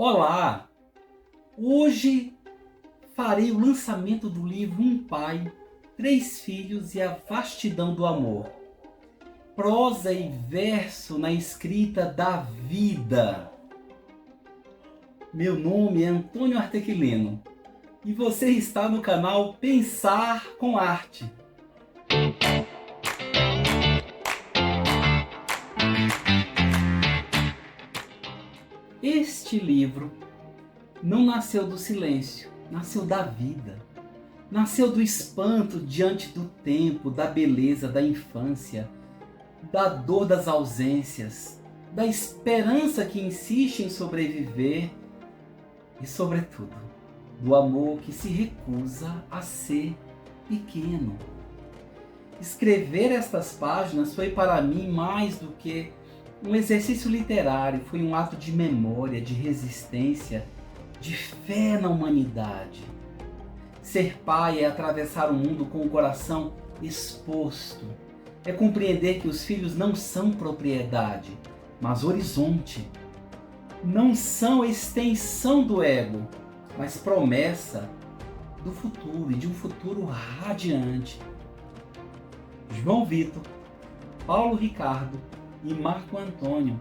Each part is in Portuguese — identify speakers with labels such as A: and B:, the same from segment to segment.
A: Olá! Hoje farei o lançamento do livro Um Pai, Três Filhos e a Vastidão do Amor. Prosa e verso na escrita da vida. Meu nome é Antônio Artequilino e você está no canal Pensar com Arte. Este livro não nasceu do silêncio, nasceu da vida. Nasceu do espanto diante do tempo, da beleza da infância, da dor das ausências, da esperança que insiste em sobreviver e, sobretudo, do amor que se recusa a ser pequeno. Escrever estas páginas foi para mim mais do que um exercício literário, foi um ato de memória, de resistência, de fé na humanidade. Ser pai é atravessar o mundo com o coração exposto. É compreender que os filhos não são propriedade, mas horizonte. Não são extensão do ego, mas promessa do futuro e de um futuro radiante. João Vitor, Paulo Ricardo e Marco Antônio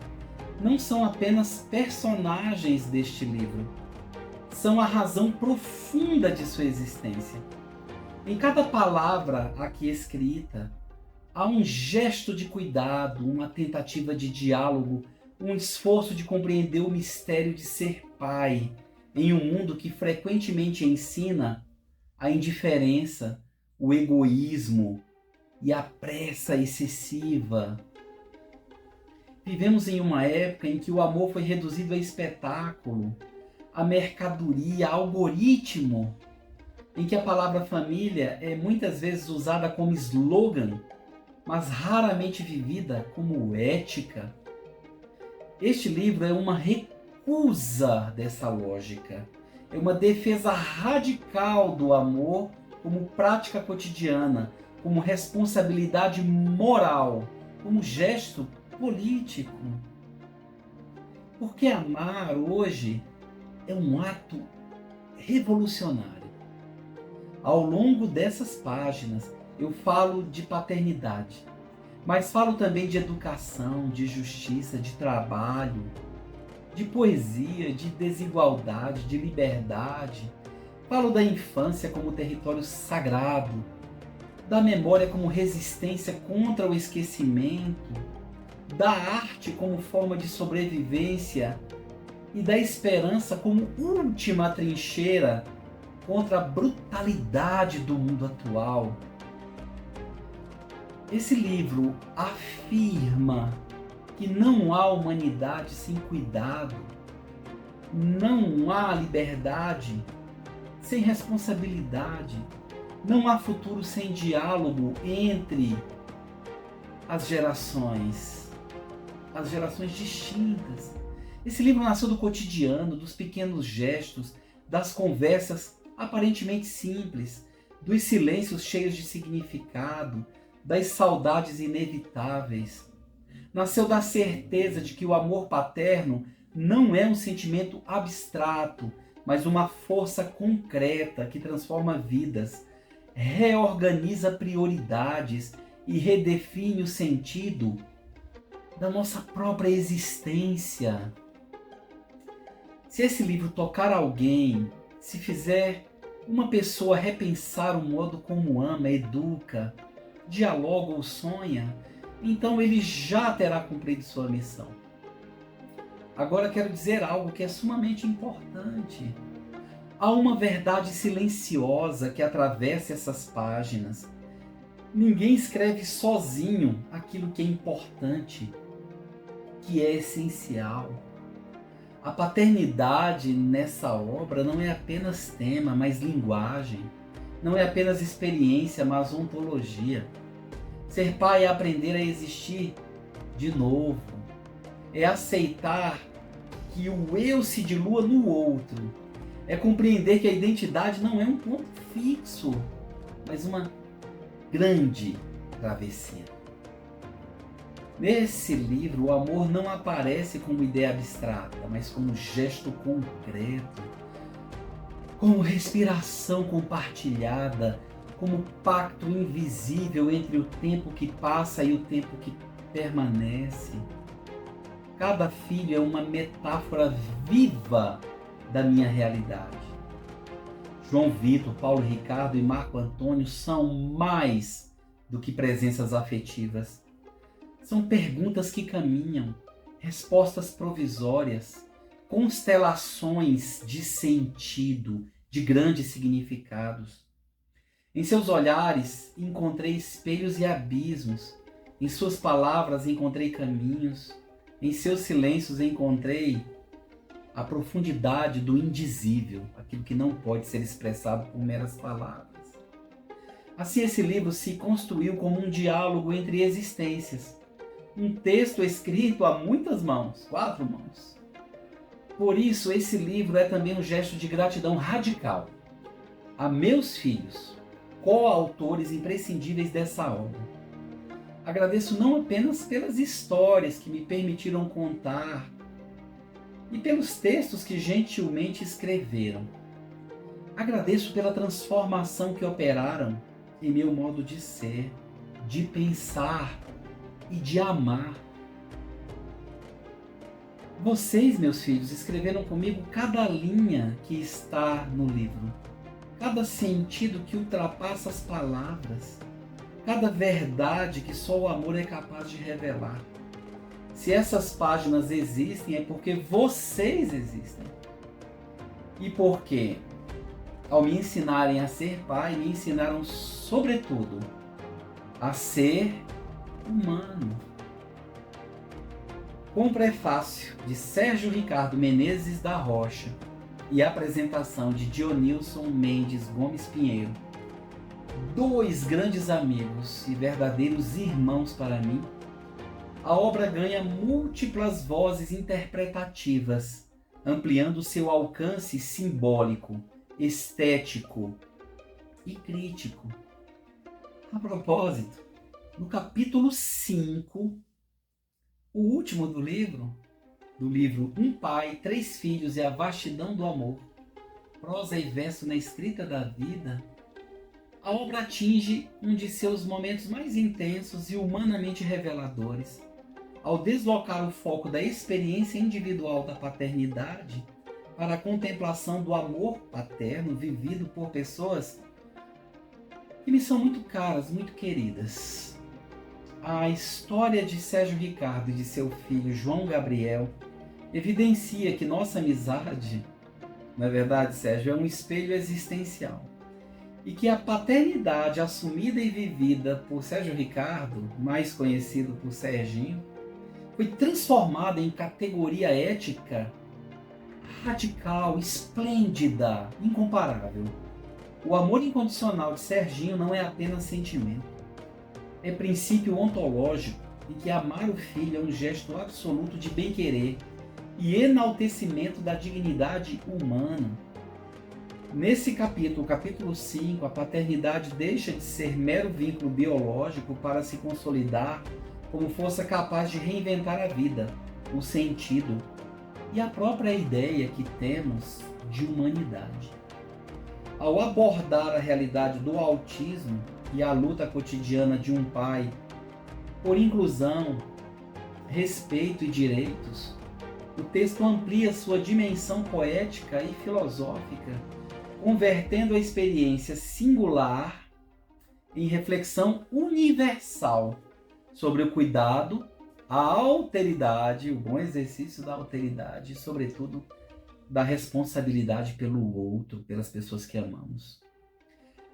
A: não são apenas personagens deste livro, são a razão profunda de sua existência. Em cada palavra aqui escrita, há um gesto de cuidado, uma tentativa de diálogo, um esforço de compreender o mistério de ser pai em um mundo que frequentemente ensina a indiferença, o egoísmo e a pressa excessiva. Vivemos em uma época em que o amor foi reduzido a espetáculo, a mercadoria, a algoritmo, em que a palavra família é muitas vezes usada como slogan, mas raramente vivida como ética. Este livro é uma recusa dessa lógica, é uma defesa radical do amor como prática cotidiana, como responsabilidade moral, como gesto político. Porque amar hoje é um ato revolucionário. Ao longo dessas páginas eu falo de paternidade, mas falo também de educação, de justiça, de trabalho, de poesia, de desigualdade, de liberdade. Falo da infância como território sagrado, da memória como resistência contra o esquecimento, da arte como forma de sobrevivência e da esperança como última trincheira contra a brutalidade do mundo atual. Esse livro afirma que não há humanidade sem cuidado, não há liberdade sem responsabilidade, não há futuro sem diálogo entre as gerações distintas. Esse livro nasceu do cotidiano, dos pequenos gestos, das conversas aparentemente simples, dos silêncios cheios de significado, das saudades inevitáveis. Nasceu da certeza de que o amor paterno não é um sentimento abstrato, mas uma força concreta que transforma vidas, reorganiza prioridades e redefine o sentido da nossa própria existência. Se esse livro tocar alguém, se fizer uma pessoa repensar o modo como ama, educa, dialoga ou sonha, então ele já terá cumprido sua missão. Agora quero dizer algo que é sumamente importante. Há uma verdade silenciosa que atravessa essas páginas. Ninguém escreve sozinho aquilo que é importante, que é essencial. A paternidade nessa obra não é apenas tema, mas linguagem. Não é apenas experiência, mas ontologia. Ser pai é aprender a existir de novo. É aceitar que o eu se dilua no outro. É compreender que a identidade não é um ponto fixo, mas uma grande travessia. Nesse livro, o amor não aparece como ideia abstrata, mas como gesto concreto, como respiração compartilhada, como pacto invisível entre o tempo que passa e o tempo que permanece. Cada filho é uma metáfora viva da minha realidade. João Vitor, Paulo Ricardo e Marco Antônio são mais do que presenças afetivas. São perguntas que caminham, respostas provisórias, constelações de sentido, de grandes significados. Em seus olhares encontrei espelhos e abismos, em suas palavras encontrei caminhos, em seus silêncios encontrei a profundidade do indizível, aquilo que não pode ser expressado por meras palavras. Assim, esse livro se construiu como um diálogo entre existências, um texto escrito a muitas mãos, 4 mãos. Por isso, esse livro é também um gesto de gratidão radical a meus filhos, coautores imprescindíveis dessa obra. Agradeço não apenas pelas histórias que me permitiram contar e pelos textos que gentilmente escreveram. Agradeço pela transformação que operaram em meu modo de ser, de pensar e de amar. Vocês, meus filhos, escreveram comigo cada linha que está no livro, cada sentido que ultrapassa as palavras, cada verdade que só o amor é capaz de revelar. Se essas páginas existem, é porque vocês existem. E porque, ao me ensinarem a ser pai, me ensinaram, sobretudo, a ser humano. Com o prefácio de Sérgio Ricardo Menezes da Rocha e a apresentação de Dionilson Mendes Gomes Pinheiro, 2 grandes amigos e verdadeiros irmãos para mim, a obra ganha múltiplas vozes interpretativas, ampliando seu alcance simbólico, estético e crítico. A propósito, no capítulo 5, o último do livro Um Pai, 3 Filhos e a Vastidão do Amor, prosa e verso na escrita da vida, a obra atinge um de seus momentos mais intensos e humanamente reveladores, ao deslocar o foco da experiência individual da paternidade para a contemplação do amor paterno vivido por pessoas que me são muito caras, muito queridas. A história de Sérgio Ricardo e de seu filho João Gabriel evidencia que nossa amizade, na verdade, Sérgio, é um espelho existencial. E que a paternidade assumida e vivida por Sérgio Ricardo, mais conhecido por Serginho, foi transformada em categoria ética radical, esplêndida, incomparável. O amor incondicional de Serginho não é apenas sentimento. É princípio ontológico em que amar o filho é um gesto absoluto de bem-querer e enaltecimento da dignidade humana. Nesse capítulo, capítulo 5, a paternidade deixa de ser mero vínculo biológico para se consolidar como força capaz de reinventar a vida, o sentido e a própria ideia que temos de humanidade. Ao abordar a realidade do autismo e a luta cotidiana de um pai por inclusão, respeito e direitos, o texto amplia sua dimensão poética e filosófica, convertendo a experiência singular em reflexão universal sobre o cuidado, a alteridade, o bom exercício da alteridade e, sobretudo, da responsabilidade pelo outro, pelas pessoas que amamos.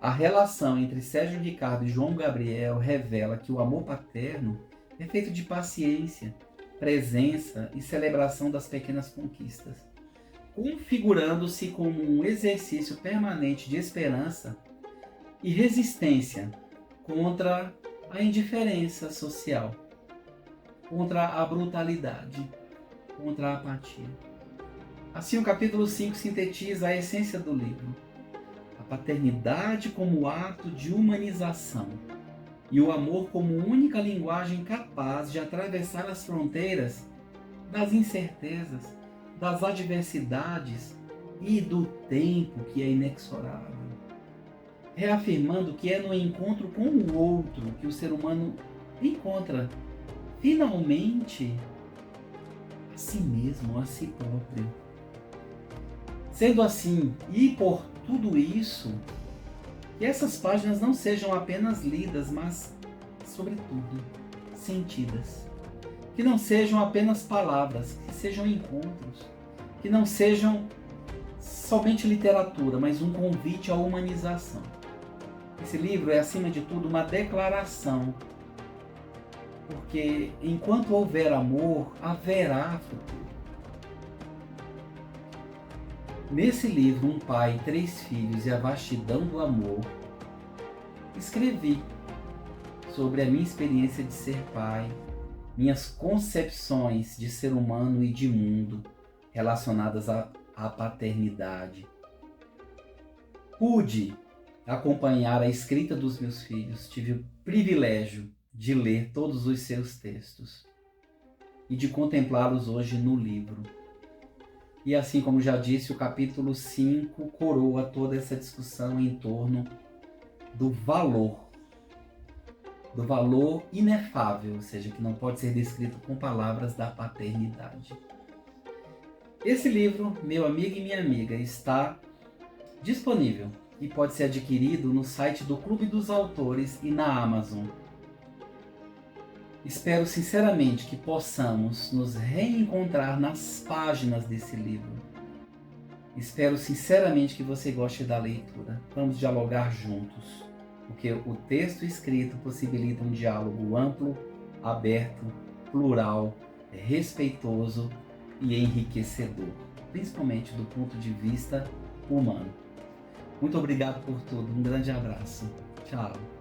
A: A relação entre Sérgio Ricardo e João Gabriel revela que o amor paterno é feito de paciência, presença e celebração das pequenas conquistas, configurando-se como um exercício permanente de esperança e resistência contra a indiferença social, contra a brutalidade, contra a apatia. Assim, o capítulo 5 sintetiza a essência do livro: a paternidade como ato de humanização, e o amor como única linguagem capaz de atravessar as fronteiras das incertezas, das adversidades e do tempo que é inexorável, reafirmando que é no encontro com o outro que o ser humano encontra finalmente a si mesmo, a si próprio. Sendo assim, e por tudo isso, que essas páginas não sejam apenas lidas, mas, sobretudo, sentidas. Que não sejam apenas palavras, que sejam encontros. Que não sejam somente literatura, mas um convite à humanização. Esse livro é, acima de tudo, uma declaração. Porque enquanto houver amor, haverá futuro. Nesse livro, Um Pai, Três Filhos e a Vastidão do Amor, escrevi sobre a minha experiência de ser pai, minhas concepções de ser humano e de mundo relacionadas à paternidade. Pude acompanhar a escrita dos meus filhos, tive o privilégio de ler todos os seus textos e de contemplá-los hoje no livro. E assim como já disse, o capítulo 5 coroa toda essa discussão em torno do valor inefável, ou seja, que não pode ser descrito com palavras, da paternidade. Esse livro, meu amigo e minha amiga, está disponível e pode ser adquirido no site do Clube dos Autores e na Amazon. Espero sinceramente que possamos nos reencontrar nas páginas desse livro. Espero sinceramente que você goste da leitura. Vamos dialogar juntos, porque o texto escrito possibilita um diálogo amplo, aberto, plural, respeitoso e enriquecedor, principalmente do ponto de vista humano. Muito obrigado por tudo. Um grande abraço. Tchau.